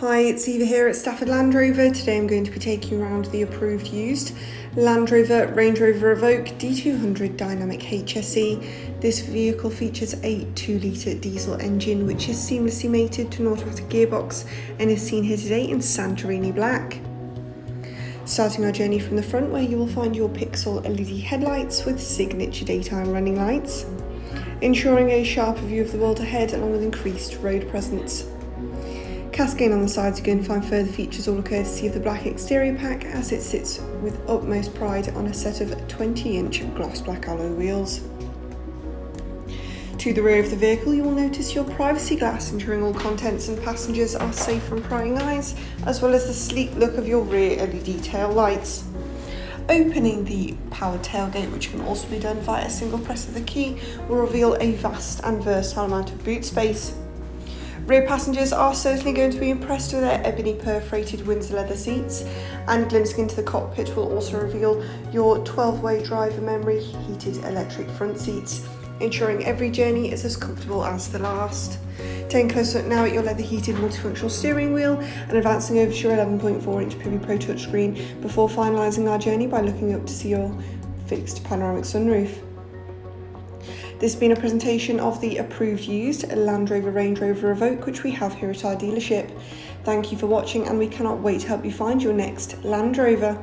Hi, it's Eva here at Stafford Land Rover. Today I'm going to be taking you around the approved used Land Rover Range Rover Evoque D200 Dynamic HSE. This vehicle features a 2-litre diesel engine which is seamlessly mated to an automatic gearbox and is seen here today in Santorini black. Starting our journey from the front, where you will find your pixel LED headlights with signature daytime running lights, ensuring a sharper view of the world ahead along with increased road presence. Cascading on the sides, you're going to find further features all courtesy of the black exterior pack, as it sits with utmost pride on a set of 20-inch gloss black alloy wheels. To the rear of the vehicle, you will notice your privacy glass, ensuring all contents and passengers are safe from prying eyes, as well as the sleek look of your rear LED tail lights. Opening the powered tailgate, which can also be done via a single press of the key, will reveal a vast and versatile amount of boot space. Rear passengers are certainly going to be impressed with their ebony perforated Windsor leather seats, and glimpsing into the cockpit will also reveal your 12-way driver memory heated electric front seats, ensuring every journey is as comfortable as the last. Taking a close look now at your leather heated multifunctional steering wheel and advancing over to your 11.4-inch Pivi Pro touchscreen before finalising our journey by looking up to see your fixed panoramic sunroof. This has been a presentation of the approved used Land Rover Range Rover Evoque, which we have here at our dealership. Thank you for watching, and we cannot wait to help you find your next Land Rover.